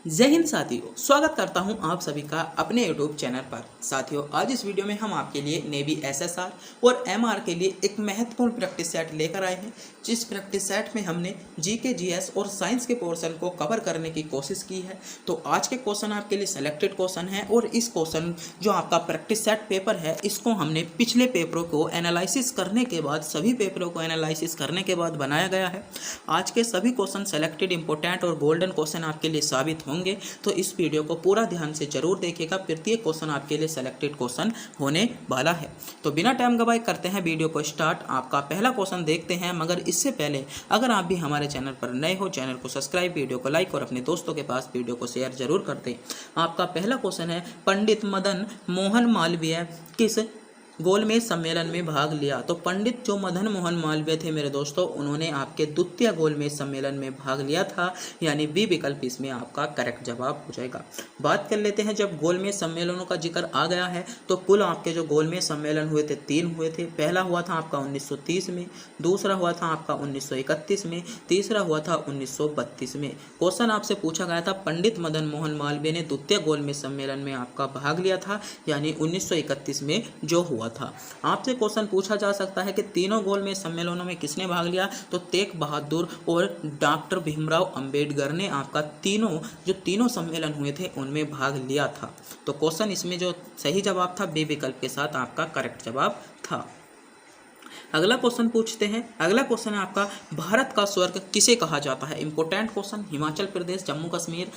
जय हिंद साथियों, स्वागत करता हूं आप सभी का अपने YouTube चैनल पर। साथियों, आज इस वीडियो में हम आपके लिए नेवी एसएसआर और एमआर के लिए एक महत्वपूर्ण प्रैक्टिस सेट लेकर आए हैं। जिस प्रैक्टिस सेट में हमने जीके, जीएस और साइंस के पोर्शन को कवर करने की कोशिश की है। तो आज के क्वेश्चन आपके लिए सेलेक्टेड क्वेश्चन है और इस क्वेश्चन जो आपका प्रैक्टिस सेट पेपर है, इसको हमने पिछले पेपरों को एनालिसिस करने के बाद, सभी पेपरों को एनालिसिस करने के बाद बनाया गया है। आज के सभी क्वेश्चन सेलेक्टेड, इंपॉर्टेंट और गोल्डन क्वेश्चन आपके लिए साबित होंगे, तो इस वीडियो को पूरा ध्यान से जरूर देखिएगा। प्रत्येक क्वेश्चन आपके लिए सेलेक्टेड क्वेश्चन होने वाला है। तो बिना टाइम गवाए करते हैं वीडियो को स्टार्ट। आपका पहला क्वेश्चन देखते हैं, मगर इससे पहले अगर आप भी हमारे चैनल पर नए हो, चैनल को सब्सक्राइब, वीडियो को लाइक और अपने दोस्तों के पास वीडियो को शेयर जरूर कर दें। आपका पहला क्वेश्चन है, पंडित मदन मोहन मालवीय किस गोलमेज सम्मेलन में भाग लिया? तो पंडित जो मदन मोहन मालवीय थे मेरे दोस्तों, उन्होंने आपके द्वितीय गोलमेज सम्मेलन में भाग लिया था, यानी बी विकल्प इसमें आपका करेक्ट जवाब हो जाएगा। बात कर लेते हैं, जब गोलमेज सम्मेलनों का जिक्र आ गया है तो कुल आपके जो गोलमेज सम्मेलन हुए थे 3 हुए थे। पहला हुआ था आपका 1930 में, दूसरा हुआ था आपका 1931 में, तीसरा हुआ था 1932 में। क्वेश्चन आपसे पूछा गया था, पंडित मदन मोहन मालवीय ने द्वितीय गोलमेज सम्मेलन में आपका भाग लिया था, यानी 1931 में जो हुआ था। आपसे क्वेश्चन पूछा जा सकता है कि तीनों गोलमेज सम्मेलनों में किसने भाग लिया? तो तेग बहादुर और डॉक्टर भीमराव अंबेडकर ने आपका तीनों सम्मेलन हुए थे उनमें भाग लिया था। तो क्वेश्चन इसमें जो सही जवाब था बी विकल्प के साथ आपका करेक्ट जवाब था। अगला क्वेश्चन पूछते हैं। अगला क्वेश्चन है आपका, भारत का स्वर्ग किसे कहा जाता है? Important question. हिमाचल प्रदेश, जम्मू कश्मीर,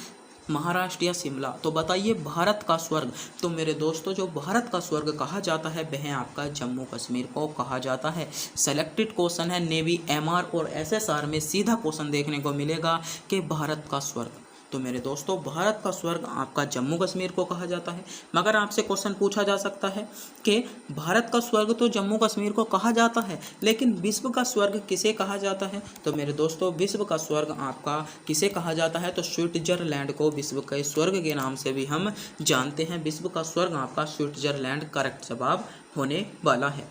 महाराष्ट्र या शिमला? तो बताइए भारत का स्वर्ग। तो मेरे दोस्तों, जो भारत का स्वर्ग कहा जाता है वह आपका जम्मू कश्मीर को कहा जाता है। सेलेक्टेड क्वेश्चन है, नेवी, एमआर और एसएसआर में सीधा क्वेश्चन देखने को मिलेगा कि भारत का स्वर्ग। तो मेरे दोस्तों, भारत का स्वर्ग आपका जम्मू कश्मीर को कहा जाता है। मगर आपसे क्वेश्चन पूछा जा सकता है कि भारत का स्वर्ग तो जम्मू कश्मीर को कहा जाता है, लेकिन विश्व का स्वर्ग किसे कहा जाता है? तो मेरे दोस्तों, विश्व का स्वर्ग आपका किसे कहा जाता है? तो स्विट्जरलैंड को विश्व के स्वर्ग के नाम से भी हम जानते हैं। विश्व का स्वर्ग आपका स्विट्जरलैंड करेक्ट जवाब होने वाला है।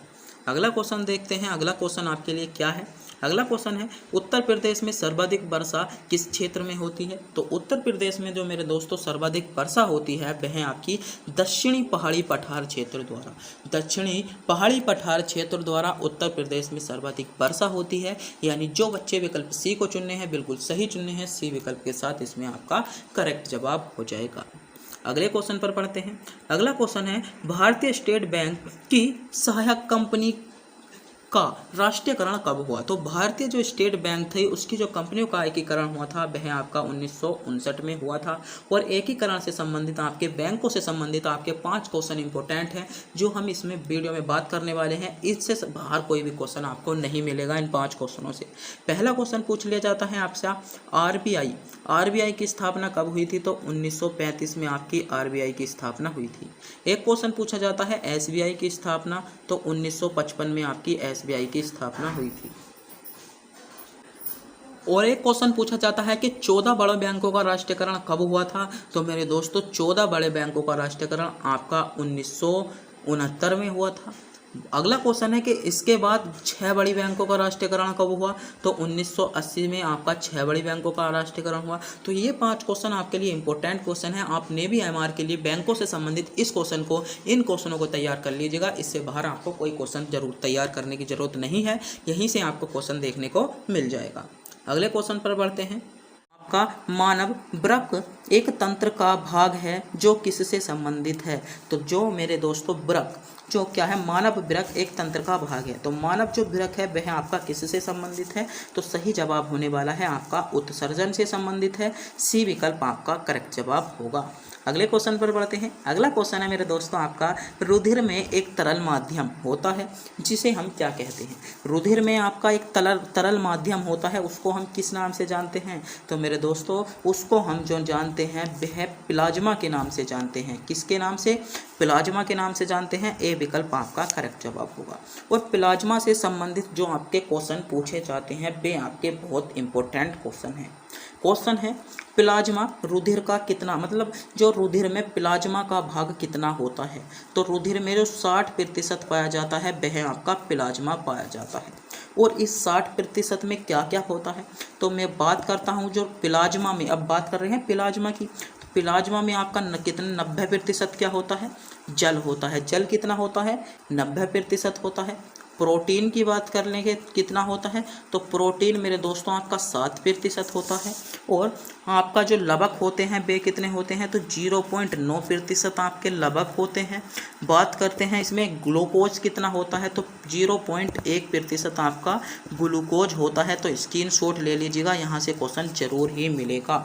अगला क्वेश्चन देखते हैं। अगला क्वेश्चन आपके लिए क्या है? अगला क्वेश्चन है, उत्तर प्रदेश में सर्वाधिक वर्षा किस क्षेत्र में होती है? तो उत्तर प्रदेश में जो मेरे दोस्तों सर्वाधिक वर्षा होती है वह आपकी दक्षिणी पहाड़ी पठार क्षेत्र द्वारा, दक्षिणी पहाड़ी पठार क्षेत्र द्वारा उत्तर प्रदेश में सर्वाधिक वर्षा होती है। यानी जो बच्चे विकल्प सी को चुनने हैं बिल्कुल सही चुनने हैं, सी विकल्प के साथ इसमें आपका करेक्ट जवाब हो जाएगा। अगले क्वेश्चन पर पढ़ते हैं। अगला क्वेश्चन है, भारतीय स्टेट बैंक की सहायक कंपनी का राष्ट्रीयकरण कब हुआ? तो भारतीय जो स्टेट बैंक थी उसकी जो कंपनियों का एकीकरण हुआ था वह आपका 1959 में हुआ था। और एकीकरण से संबंधित, आपके बैंकों से संबंधित आपके 5 क्वेश्चन इंपॉर्टेंट हैं जो हम इसमें वीडियो में बात करने वाले हैं। इससे बाहर कोई भी क्वेश्चन आपको नहीं मिलेगा इन 5 क्वेश्चनों से। पहला क्वेश्चन पूछ लिया जाता है आपसे, आरबीआई की स्थापना कब हुई थी? तो 1935 में आपकी आरबीआई की स्थापना हुई थी। एक क्वेश्चन पूछा जाता है एसबीआई की स्थापना, तो 1955 में आपकी एसबीआई की स्थापना हुई थी। और एक क्वेश्चन पूछा जाता है कि 14 बड़े बैंकों का राष्ट्रीयकरण कब हुआ था? तो मेरे दोस्तों, 14 बड़े बैंकों का राष्ट्रीयकरण आपका 1969 में हुआ था। अगला क्वेश्चन है कि इसके बाद 6 बड़ी बैंकों का राष्ट्रीयकरण कब हुआ? तो 1980 में आपका 6 बड़ी बैंकों का राष्ट्रीयकरण हुआ। तो ये 5 क्वेश्चन आपके लिए इंपॉर्टेंट क्वेश्चन है। आप नेवी एमआर के लिए बैंकों से संबंधित इन क्वेश्चनों को तैयार कर लीजिएगा। इससे बाहर आपको कोई क्वेश्चन जरूर तैयार करने की जरूरत नहीं है, यहीं से आपको क्वेश्चन देखने को मिल जाएगा। अगले क्वेश्चन पर बढ़ते हैं। आपका मानव वृक्क एक तंत्र का भाग है जो किससे संबंधित है? तो जो मेरे दोस्तों वृक्क जो क्या है, मानव वृक्क एक तंत्र का भाग है। तो मानव जो वृक्क है वह आपका किससे संबंधित है? तो सही जवाब होने वाला है आपका उत्सर्जन से संबंधित है। सी विकल्प आपका करेक्ट जवाब होगा। अगले क्वेश्चन पर बढ़ते हैं। अगला क्वेश्चन है मेरे दोस्तों आपका, रुधिर में एक तरल माध्यम होता है जिसे हम क्या कहते हैं? रुधिर में आपका एक तरल माध्यम होता है, उसको हम किस नाम से जानते हैं? तो मेरे दोस्तों, उसको हम जो जानते हैं वह प्लाज्मा के नाम से जानते हैं। किसके नाम से? प्लाज्मा के नाम से जानते हैं। ए विकल्प आपका करेक्ट जवाब होगा। और प्लाज्मा से संबंधित जो आपके क्वेश्चन पूछे जाते हैं वे आपके बहुत इंपॉर्टेंट क्वेश्चन हैं। क्वेश्चन है, प्लाज्मा रुधिर का कितना, मतलब जो रुधिर में प्लाज्मा का भाग कितना होता है, तो रुधिर में जो 60% पाया जाता है वह आपका प्लाज्मा पाया जाता है। और इस 60% में क्या क्या होता है, तो मैं बात करता हूँ जो प्लाज्मा में, अब बात कर रहे हैं प्लाज्मा की, तो प्लाज्मा में आपका कितना 90% क्या होता है, जल होता है। जल कितना होता है, 90% होता है। प्रोटीन की बात कर लेंगे कितना होता है, तो प्रोटीन मेरे दोस्तों आपका 7% होता है। और आपका जो लवक होते हैं वे कितने होते हैं, तो 0.9% आपके लवक होते हैं। बात करते हैं इसमें ग्लूकोज कितना होता है, तो 0.1% आपका ग्लूकोज होता है। तो स्क्रीनशॉट ले लीजिएगा, यहाँ से क्वेश्चन जरूर ही मिलेगा।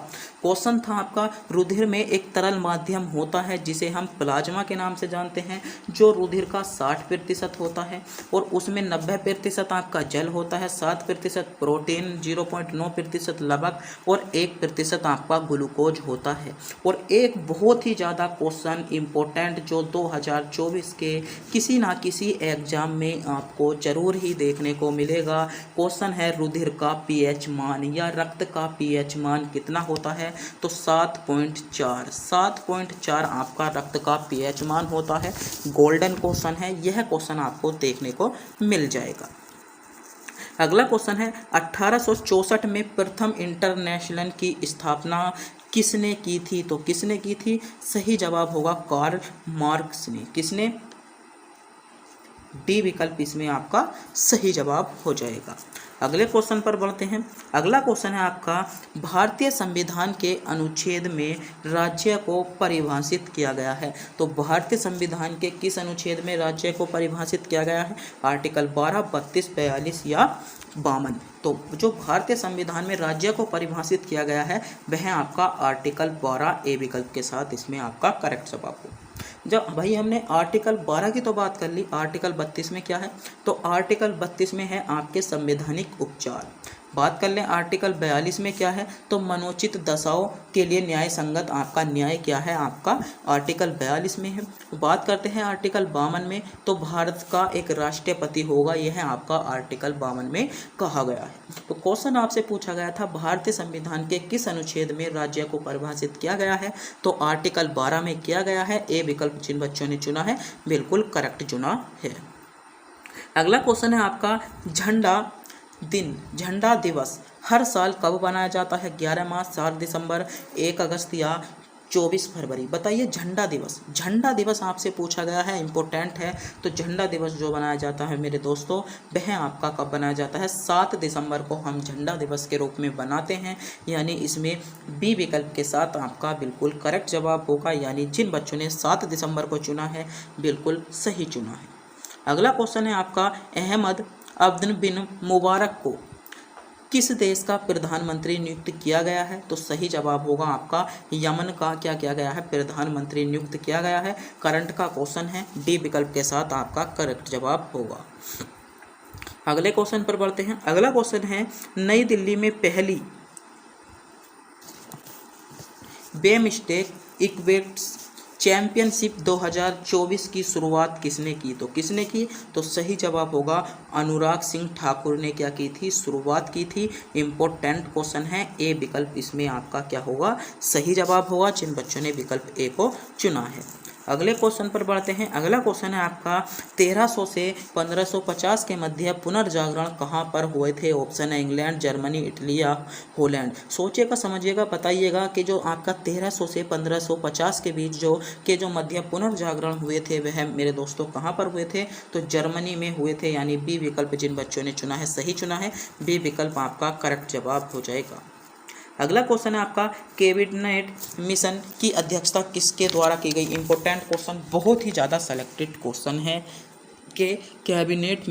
क्वेश्चन था आपका रुधिर में एक तरल माध्यम होता है जिसे हम प्लाज्मा के नाम से जानते हैं, जो रुधिर का 60% होता है और उसमें 90% आपका जल होता है, 7% प्रोटीन, 0.9% लवक और 1% आपका ग्लूकोज होता है। और एक बहुत ही ज़्यादा क्वेश्चन इम्पोर्टेंट जो 2024 के किसी ना किसी एग्जाम में आपको जरूर ही देखने को मिलेगा, क्वेश्चन है रुधिर का पीएच मान या रक्त का पीएच मान कितना होता है, तो 7.4 आपका रक्त का पीएच मान होता है। गोल्डन क्वेश्चन है, यह क्वेश्चन आपको देखने को मिल जाएगा। अगला क्वेश्चन है 1864 में प्रथम इंटरनेशनल की स्थापना किसने की थी, तो किसने की थी, सही जवाब होगा कार्ल मार्क्स ने। किसने, डी विकल्प इसमें आपका सही जवाब हो जाएगा। अगले क्वेश्चन पर बढ़ते हैं। अगला क्वेश्चन है आपका भारतीय संविधान के अनुच्छेद में राज्य को परिभाषित किया गया है, तो भारतीय संविधान के किस अनुच्छेद में राज्य को परिभाषित किया गया है, आर्टिकल 12, 32, 42 या 52। तो जो भारतीय संविधान में राज्य को परिभाषित किया गया है वह आपका आर्टिकल 12 ए विकल्प के साथ इसमें आपका करेक्ट जवाब हो। जब भाई हमने आर्टिकल 12 की तो बात कर ली, आर्टिकल 32 में क्या है, तो आर्टिकल 32 में है आपके संवैधानिक उपचार। बात कर लें आर्टिकल 42 में क्या है, तो मनोचित दशाओं के लिए न्याय संगत आपका न्याय क्या है, आपका आर्टिकल 42 में है। बात करते हैं आर्टिकल 52 में, तो भारत का एक राष्ट्रपति होगा, यह है आपका आर्टिकल 52 में कहा गया है। तो क्वेश्चन आपसे पूछा गया था भारतीय संविधान के किस अनुच्छेद में राज्य को परिभाषित किया गया है, तो आर्टिकल 12 में किया गया है। ए विकल्प जिन बच्चों ने चुना है बिल्कुल करेक्ट चुना है। अगला क्वेश्चन है आपका झंडा दिवस हर साल कब मनाया जाता है, 11 मार्च, 4 दिसंबर, 1 अगस्त या 24 फरवरी। बताइए झंडा दिवस आपसे पूछा गया है, इंपॉर्टेंट है। तो झंडा दिवस जो बनाया जाता है मेरे दोस्तों वह आपका कब बनाया जाता है, 7 दिसंबर को हम झंडा दिवस के रूप में बनाते हैं, यानी इसमें बी विकल्प के साथ आपका बिल्कुल करेक्ट जवाब होगा, यानी जिन बच्चों ने 7 दिसंबर को चुना है बिल्कुल सही चुना है। अगला क्वेश्चन है आपका अहमद अब्दुल बिन मुबारक को किस देश का प्रधानमंत्री नियुक्त किया गया है, तो सही जवाब होगा आपका यमन का क्या किया गया है, प्रधानमंत्री नियुक्त किया गया है। करंट का क्वेश्चन है, डी विकल्प के साथ आपका करेक्ट जवाब होगा। अगले क्वेश्चन पर बढ़ते हैं। अगला क्वेश्चन है नई दिल्ली में पहली बेमिस्टेक इक्वेट्स चैंपियनशिप 2024 की शुरुआत किसने की, तो किसने की, तो सही जवाब होगा अनुराग सिंह ठाकुर ने क्या की थी, शुरुआत की थी। इम्पोर्टेंट क्वेश्चन है, ए विकल्प इसमें आपका क्या होगा, सही जवाब होगा जिन बच्चों ने विकल्प ए को चुना है। अगले क्वेश्चन पर बढ़ते हैं। अगला क्वेश्चन है आपका 1300 से 1550 के मध्य पुनर्जागरण कहाँ पर हुए थे, ऑप्शन है इंग्लैंड, जर्मनी, इटली या हॉलैंड। सोचिएगा समझिएगा बताइएगा कि जो आपका 1300 से 1550 के बीच जो मध्य पुनर्जागरण हुए थे वह मेरे दोस्तों कहाँ पर हुए थे, तो जर्मनी में हुए थे, यानी बी विकल्प जिन बच्चों ने चुना है सही चुना है, बी विकल्प आपका करेक्ट जवाब हो जाएगा। अगला क्वेश्चन है आपका कैबिनेट मिशन की अध्यक्षता किसके द्वारा की गई, इंपॉर्टेंट क्वेश्चन, बहुत ही ज़्यादा सेलेक्टेड क्वेश्चन है कि कैबिनेट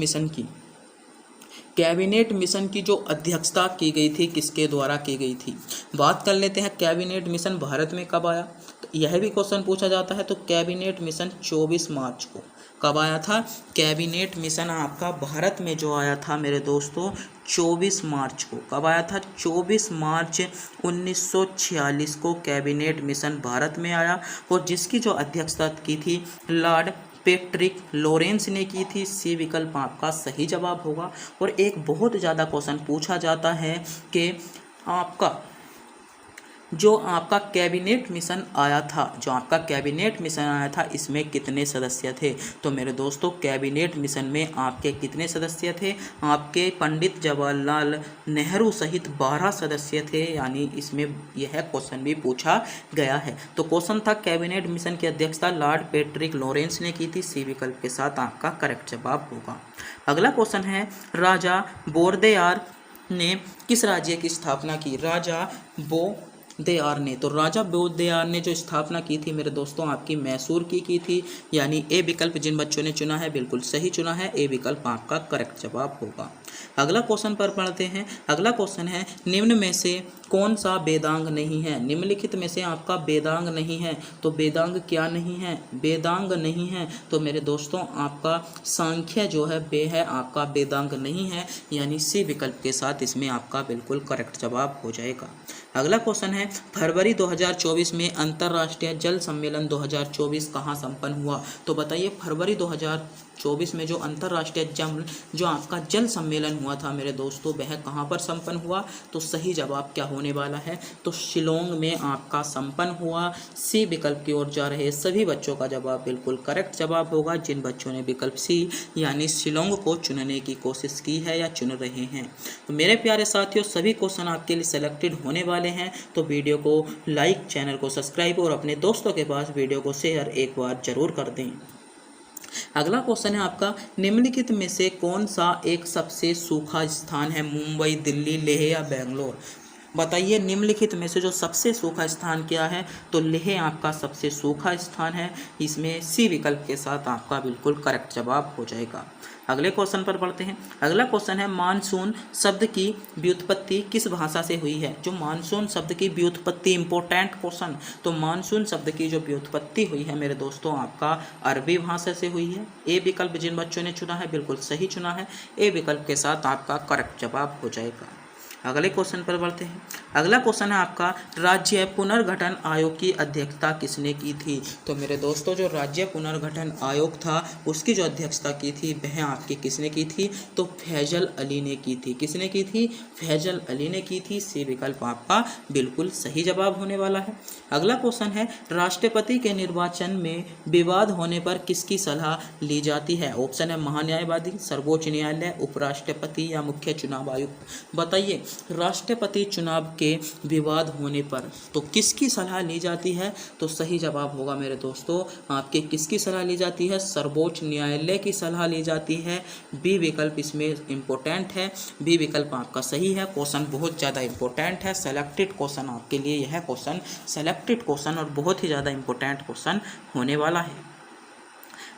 मिशन की जो अध्यक्षता की गई थी किसके द्वारा की गई थी। बात कर लेते हैं कैबिनेट मिशन भारत में कब आया, तो यह भी क्वेश्चन पूछा जाता है। तो कैबिनेट मिशन 24 मार्च को कब आया था, कैबिनेट मिशन आपका भारत में जो आया था मेरे दोस्तों 24 मार्च को, कब आया था, 24 मार्च 1946 को कैबिनेट मिशन भारत में आया, और जिसकी जो अध्यक्षता की थी लॉर्ड पैट्रिक लॉरेंस ने की थी। सी विकल्प आपका सही जवाब होगा। और एक बहुत ज़्यादा क्वेश्चन पूछा जाता है कि आपका जो आपका कैबिनेट मिशन आया था, जो आपका कैबिनेट मिशन आया था, इसमें कितने सदस्य थे? तो मेरे दोस्तों कैबिनेट मिशन में आपके कितने सदस्य थे? आपके पंडित जवाहरलाल नेहरू सहित 12 सदस्य थे, यानी इसमें यह क्वेश्चन भी पूछा गया है। तो क्वेश्चन था कैबिनेट मिशन की अध्यक्षता लॉर्ड पैट्रिक लॉरेंस ने की थी। सी विकल्प के साथ आपका करेक्ट जवाब होगा। अगला क्वेश्चन है राजा बोरदेयार ने किस राज्य की स्थापना की? राजा बोरदेयार ने, तो राजा बोरदेयार ने जो स्थापना की थी मेरे दोस्तों आपकी मैसूर की थी, यानी ए विकल्प जिन बच्चों ने चुना है बिल्कुल सही चुना है, ए विकल्प आपका करेक्ट जवाब होगा। अगला क्वेश्चन पर पढ़ते हैं। अगला क्वेश्चन है निम्न में से कौन सा वेदांग नहीं है? निम्नलिखित में से आपका वेदांग नहीं है, तो वेदांग क्या नहीं है? वेदांग नहीं है तो मेरे दोस्तों आपका सांख्य जो है वे है आपका वेदांग नहीं है, यानी सी विकल्प के साथ इसमें आपका बिल्कुल करेक्ट जवाब हो जाएगा। अगला क्वेश्चन है फरवरी 2024 में अंतर्राष्ट्रीय जल सम्मेलन 2024 कहाँ संपन्न हुआ? तो बताइए फरवरी 2024 में जो अंतर्राष्ट्रीय जो आपका जल सम्मेलन हुआ था मेरे दोस्तों वह कहाँ पर संपन्न हुआ? तो सही जवाब क्या होने वाला है? तो शिलोंग में आपका संपन्न हुआ। सी विकल्प की ओर जा रहे सभी बच्चों का जवाब बिल्कुल करेक्ट जवाब होगा जिन बच्चों ने विकल्प सी यानी शिलोंग को चुनने की कोशिश की है या चुन रहे हैं। तो मेरे प्यारे साथियों सभी क्वेश्चन आपके लिए सिलेक्टेड होने वाले हैं, तो वीडियो को लाइक, चैनल को सब्सक्राइब और अपने दोस्तों के पास वीडियो को शेयर एक बार जरूर कर दें। अगला क्वेश्चन है आपका निम्नलिखित में से कौन सा एक सबसे सूखा स्थान है? मुंबई, दिल्ली, लेह या बेंगलोर? बताइए निम्नलिखित में से जो सबसे सूखा स्थान क्या है? तो लेह आपका सबसे सूखा स्थान है। इसमें सी विकल्प के साथ आपका बिल्कुल करेक्ट जवाब हो जाएगा। अगले क्वेश्चन पर पढ़ते हैं। अगला क्वेश्चन है मानसून शब्द की व्युत्पत्ति किस भाषा से हुई है? जो मानसून शब्द की व्युत्पत्ति, इंपॉर्टेंट क्वेश्चन, तो मानसून शब्द की जो व्युत्पत्ति हुई है मेरे दोस्तों आपका अरबी भाषा से हुई है। ए विकल्प जिन बच्चों ने चुना है बिल्कुल सही चुना है, ए विकल्प के साथ आपका करेक्ट जवाब हो जाएगा। अगले क्वेश्चन पर बढ़ते हैं। अगला क्वेश्चन है आपका राज्य पुनर्गठन आयोग की अध्यक्षता किसने की थी? तो मेरे दोस्तों जो राज्य पुनर्गठन आयोग था उसकी जो अध्यक्षता की थी वह आपकी किसने की थी? तो फैजल अली ने की थी। किसने की थी? फैजल अली ने की थी। सी विकल्प आपका बिल्कुल सही जवाब होने वाला है। अगला क्वेश्चन है राष्ट्रपति के निर्वाचन में विवाद होने पर किसकी सलाह ली जाती है? ऑप्शन है महान्यायवादी, सर्वोच्च न्यायालय, उपराष्ट्रपति या मुख्य चुनाव आयुक्त। बताइए राष्ट्रपति चुनाव के विवाद होने पर तो किसकी सलाह ली जाती है? तो सही जवाब होगा मेरे दोस्तों आपके किसकी सलाह ली जाती है? सर्वोच्च न्यायालय की सलाह ली जाती है। बी विकल्प इसमें इम्पोर्टेंट है, बी विकल्प आपका सही है। क्वेश्चन बहुत ज़्यादा इम्पोर्टेंट है, सेलेक्टेड क्वेश्चन आपके लिए यह क्वेश्चन सेलेक्टेड क्वेश्चन और बहुत ही ज़्यादा इम्पोर्टेंट क्वेश्चन होने वाला है।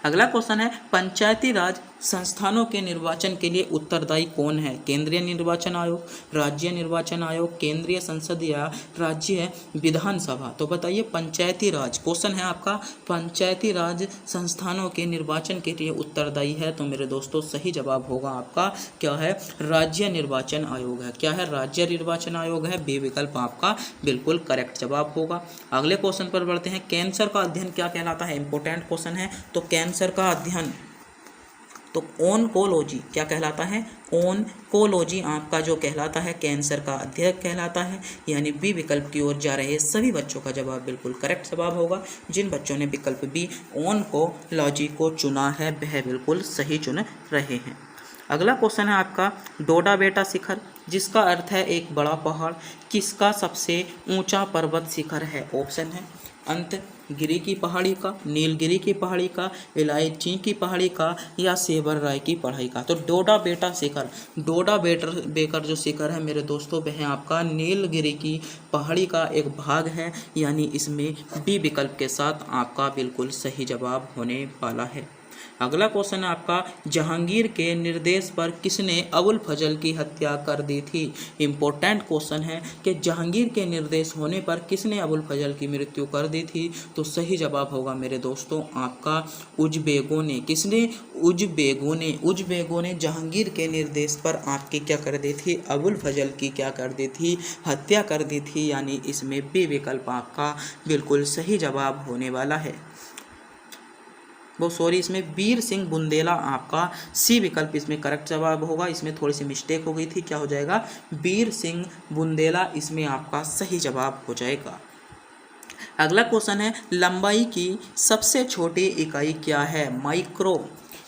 अगला क्वेश्चन है पंचायती राज संस्थानों के निर्वाचन के लिए उत्तरदायी कौन है? केंद्रीय निर्वाचन आयोग, राज्य निर्वाचन आयोग, केंद्रीय संसद या राज्य विधानसभा? तो बताइए पंचायती राज क्वेश्चन है आपका पंचायती राज संस्थानों के निर्वाचन के लिए उत्तरदायी है, तो मेरे दोस्तों सही जवाब होगा आपका क्या है? राज्य निर्वाचन आयोग है। क्या है? राज्य निर्वाचन आयोग है। बी विकल्प आपका बिल्कुल करेक्ट जवाब होगा। अगले क्वेश्चन पर बढ़ते हैं। कैंसर का अध्ययन क्या कहलाता है? इंपॉर्टेंट क्वेश्चन है। तो कैंसर का अध्ययन तो ओनकोलॉजी क्या कहलाता है? ओनकोलॉजी आपका जो कहलाता है कैंसर का अध्ययन कहलाता है, यानी बी विकल्प की ओर जा रहे सभी बच्चों का जवाब बिल्कुल करेक्ट जवाब होगा। जिन बच्चों ने विकल्प बी ओनकोलॉजी को चुना है वह बिल्कुल सही चुन रहे हैं। अगला क्वेश्चन है आपका डोडा बेटा शिखर जिसका अर्थ है एक बड़ा पहाड़ किसका सबसे ऊंचा पर्वत शिखर है? ऑप्शन है अंतगिरी की पहाड़ी का, नीलगिरी की पहाड़ी का, इलायची की पहाड़ी का या सेबर राय की पहाड़ी का? तो डोडा बेटा शिखर, डोडा बेकर जो शिखर है मेरे दोस्तों वह आपका नीलगिरी की पहाड़ी का एक भाग है, यानी इसमें बी विकल्प के साथ आपका बिल्कुल सही जवाब होने वाला है। अगला क्वेश्चन है आपका जहांगीर के निर्देश पर किसने अबुल फजल की हत्या कर दी थी? इंपॉर्टेंट क्वेश्चन है कि जहांगीर के निर्देश होने पर किसने अबुल फजल की मृत्यु कर दी थी? तो सही जवाब होगा मेरे दोस्तों आपका उजबेगों ने। किसने? उजबेगों ने जहांगीर के निर्देश पर आपकी क्या कर दी थी? अबुल फजल की क्या कर दी थी? हत्या कर दी थी, यानी इसमें बी विकल्प आपका बिल्कुल सही जवाब होने वाला है। वो सॉरी, इसमें वीर सिंह बुंदेला आपका सी विकल्प इसमें करेक्ट जवाब होगा। इसमें थोड़ी सी मिस्टेक हो गई थी, क्या हो जाएगा, वीर सिंह बुंदेला इसमें आपका सही जवाब हो जाएगा। अगला क्वेश्चन है, लंबाई की सबसे छोटी इकाई क्या है? माइक्रो,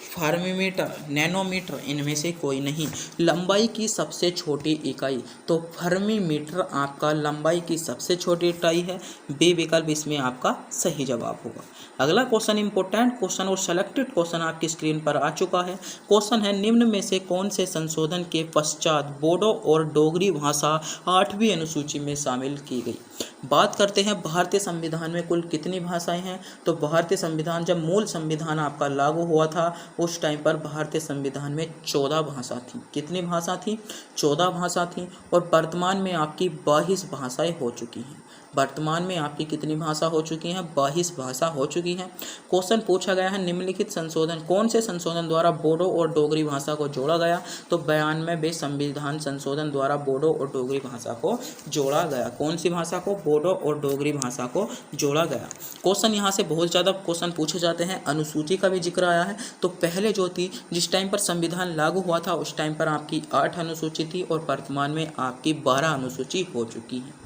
फर्मीमीटर, नैनोमीटर, इनमें से कोई नहीं। लंबाई की सबसे छोटी इकाई तो फर्मीमीटर आपका लंबाई की सबसे छोटी इकाई है। बी विकल्प इसमें आपका सही जवाब होगा। अगला क्वेश्चन इंपॉर्टेंट क्वेश्चन और सेलेक्टेड क्वेश्चन आपकी स्क्रीन पर आ चुका है। क्वेश्चन है, निम्न में से कौन से संशोधन के पश्चात बोडो और डोगरी भाषा 8वीं अनुसूची में शामिल की गई? बात करते हैं भारतीय संविधान में कुल कितनी भाषाएं हैं। तो भारतीय संविधान, जब मूल संविधान आपका लागू हुआ था उस टाइम पर भारतीय संविधान में 14 भाषा थी। कितनी भाषा थी? 14 भाषा थी। और वर्तमान में आपकी 22 भाषाएं हो चुकी हैं। वर्तमान में आपकी कितनी भाषा हो चुकी हैं? 22 भाषा हो चुकी हैं। क्वेश्चन पूछा गया है, निम्नलिखित संशोधन कौन से संशोधन द्वारा बोडो और डोगरी भाषा को जोड़ा गया? तो 92वें संविधान संशोधन द्वारा बोडो और डोगरी भाषा को जोड़ा गया। कौन सी भाषा को? बोडो और डोगरी भाषा को जोड़ा गया। क्वेश्चन यहाँ से बहुत ज़्यादा क्वेश्चन पूछे जाते हैं। अनुसूची का भी जिक्र आया है। तो पहले जो थी, जिस टाइम पर संविधान लागू हुआ था उस टाइम पर आपकी 8 अनुसूची थी और वर्तमान में आपकी 12 अनुसूची हो चुकी है।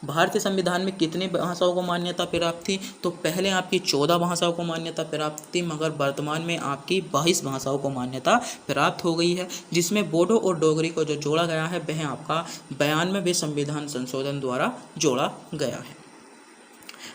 भारतीय संविधान में कितनी भाषाओं को मान्यता प्राप्त थी? तो पहले आपकी 14 भाषाओं को मान्यता प्राप्त थी, मगर वर्तमान में आपकी 22 भाषाओं को मान्यता प्राप्त हो गई है, जिसमें बोडो और डोगरी को जो जोड़ा गया है वह आपका 92वें संविधान संशोधन द्वारा जोड़ा गया है।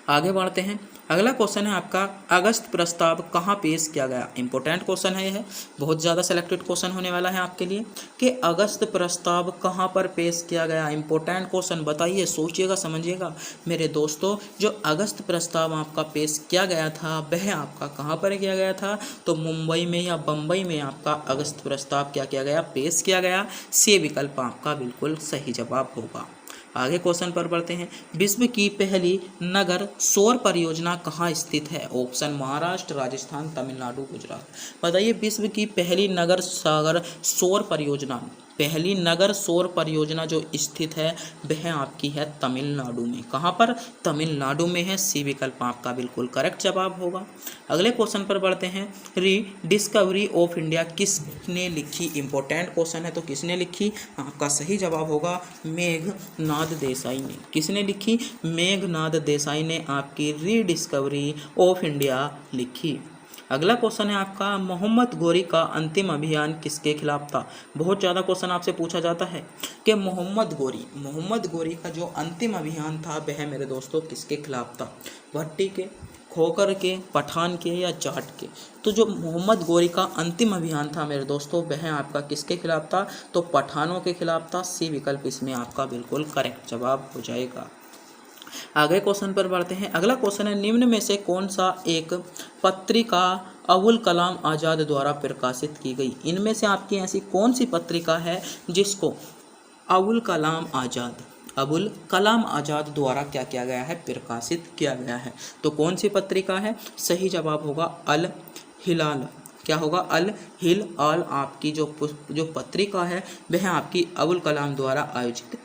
आगे बढ़ते हैं। अगला क्वेश्चन है आपका, अगस्त प्रस्ताव कहाँ पेश किया गया? इंपॉर्टेंट क्वेश्चन है यह, बहुत ज़्यादा सेलेक्टेड क्वेश्चन होने वाला है आपके लिए कि अगस्त प्रस्ताव कहाँ पर पेश किया गया। इंपॉर्टेंट क्वेश्चन, बताइए, सोचिएगा, समझिएगा मेरे दोस्तों। जो अगस्त प्रस्ताव आपका पेश किया गया था वह आपका कहाँ पर किया गया था? तो मुंबई में या बम्बई में आपका अगस्त प्रस्ताव क्या किया गया? पेश किया गया। सी विकल्प आपका बिल्कुल सही जवाब होगा। आगे क्वेश्चन पर बढ़ते हैं। विश्व की पहली नगर सौर परियोजना कहाँ स्थित है? ऑप्शन महाराष्ट्र, राजस्थान, तमिलनाडु, गुजरात। बताइए, विश्व की पहली नगर सागर सौर परियोजना, पहली नगर सौर परियोजना जो स्थित है वह आपकी है तमिलनाडु में। कहाँ पर? तमिलनाडु में है। सी विकल्प आपका बिल्कुल करेक्ट जवाब होगा। अगले क्वेश्चन पर बढ़ते हैं। रीडिस्कवरी ऑफ इंडिया किसने लिखी? इंपॉर्टेंट क्वेश्चन है, तो किसने लिखी? आपका सही जवाब होगा मेघनाद देसाई ने। किसने लिखी? मेघनाद देसाई ने आपकी रीडिस्कवरी ऑफ इंडिया लिखी। अगला क्वेश्चन है आपका, मोहम्मद गोरी का अंतिम अभियान किसके खिलाफ था? बहुत ज़्यादा क्वेश्चन आपसे पूछा जाता है कि मोहम्मद गोरी का जो अंतिम अभियान था वह मेरे दोस्तों किसके खिलाफ था? भट्टी के, खोखर के, पठान के या जाट के? तो जो मोहम्मद गोरी का अंतिम अभियान था मेरे दोस्तों वह आपका किसके खिलाफ था? तो पठानों के खिलाफ था। सी विकल्प इसमें आपका बिल्कुल करेक्ट जवाब हो जाएगा। आगे क्वेश्चन पर बढ़ते हैं। अगला क्वेश्चन है, निम्न में से कौन सा एक पत्रिका अबुल कलाम आज़ाद द्वारा प्रकाशित की गई? इनमें से आपकी ऐसी कौन सी पत्रिका है जिसको अबुल कलाम आज़ाद द्वारा क्या किया गया है? प्रकाशित किया गया है। तो कौन सी पत्रिका है? सही जवाब होगा अल हिलाल। क्या होगा? अल हिलाल आपकी जो पत्रिका है वह आपकी अबुल कलाम द्वारा आयोजित